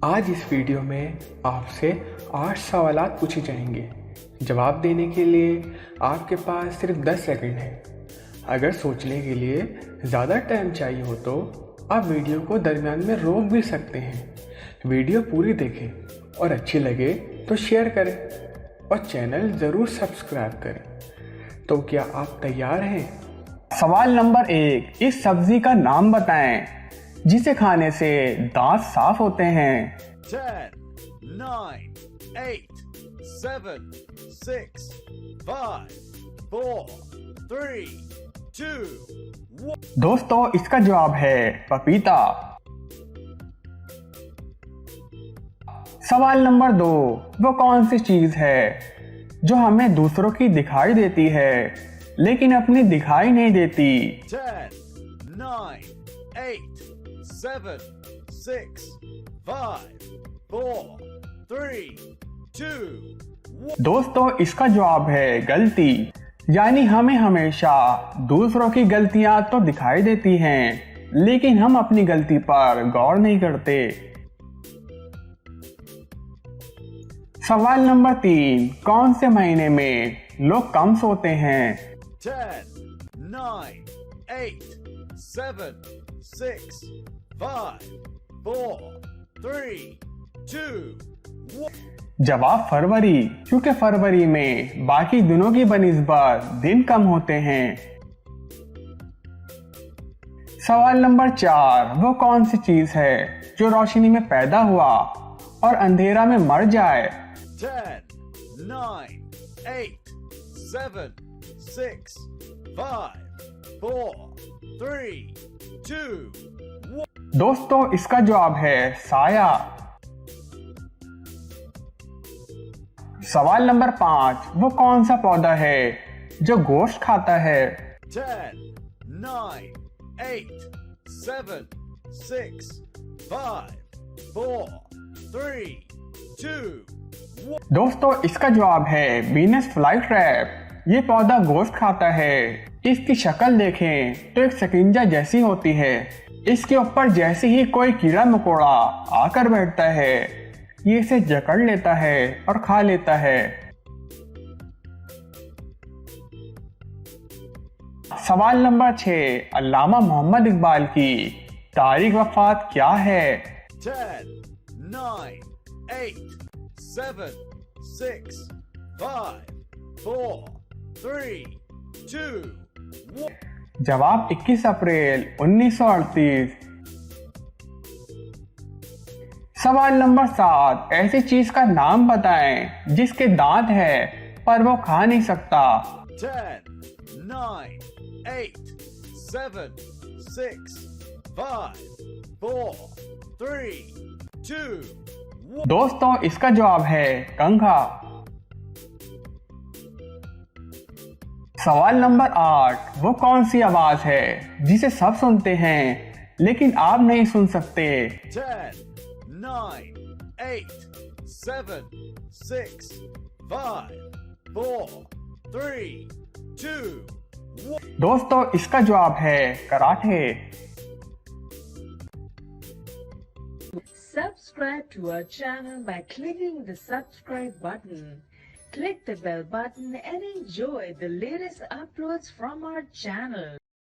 आज इस वीडियो में आपसे 8 सवालात पूछे जाएंगे। जवाब देने के लिए आपके पास सिर्फ 10 सेकंड है। अगर सोचने के लिए ज़्यादा टाइम चाहिए हो तो आप वीडियो को दरमियान में रोक भी सकते हैं। वीडियो पूरी देखें और अच्छी लगे तो शेयर करें और चैनल ज़रूर सब्सक्राइब करें। तो क्या आप तैयार हैं? सवाल नंबर 1, इस सब्जी का नाम बताएं जिसे खाने से दांत साफ होते हैं। 10, 9, 8, 7, 6, 5, 4, 3, 2, 1। दोस्तों, इसका जवाब है पपीता। सवाल नंबर 2, वो कौन सी चीज है जो हमें दूसरों की दिखाई देती है लेकिन अपनी दिखाई नहीं देती। 10, 9, 8, 7, 6, 5, 4, 3, 2, 1। दोस्तों, इसका जवाब है गलती। यानी हमें हमेशा दूसरों की गलतियां तो दिखाई देती हैं लेकिन हम अपनी गलती पर गौर नहीं करते। सवाल नंबर 3, कौन से महीने में लोग कम सोते हैं। 10, 9, 8, 7, 6, 5, 4, 3, 2, 1। जवाब फरवरी, क्योंकि फरवरी में बाकी दिनों की बनिस्बत दिन कम होते हैं। सवाल नंबर 4, वो कौन सी चीज है जो रोशनी में पैदा हुआ और अंधेरा में मर जाए। 10, 9, 8, 7, 6, 5, 4, 3, 2, 1। दोस्तों, इसका जवाब है साया। सवाल नंबर 5, वो कौन सा पौधा है जो गोश्त खाता है। 10, 9, 8, 7, 6, 5, 4, 3, 2, 1। दोस्तों, इसका जवाब है वीनस फ्लाई ट्रैप। ये पौधा गोश्त खाता है। इसकी शक्ल देखें तो एक शकिंजा जैसी होती है। इसके ऊपर जैसे ही कोई कीड़ा मकोड़ा आकर बैठता है, ये इसे जकड़ लेता है और खा लेता है। सवाल नंबर 6, अल्लामा मोहम्मद इकबाल की तारीख वफात क्या है। 10, 9, 8, 7, 6, 5, 4, 3, 2, 1। जवाब 21 अप्रैल 1938। सवाल नंबर 7, ऐसी चीज का नाम बताएं जिसके दांत है पर वो खा नहीं सकता। 10, 9, 8, 7, 6, 5, 4, 3, 2, 1। दोस्तों, इसका जवाब है कंघा। सवाल नंबर 8, वो कौन सी आवाज है जिसे सब सुनते हैं लेकिन आप नहीं सुन सकते। 10, 9, 8, 7, 6, 5, 4, 3, 2, 1। दोस्तों, इसका जवाब है karate. Subscribe to our channel by clicking the subscribe button. Click the bell button and enjoy the latest uploads from our channel.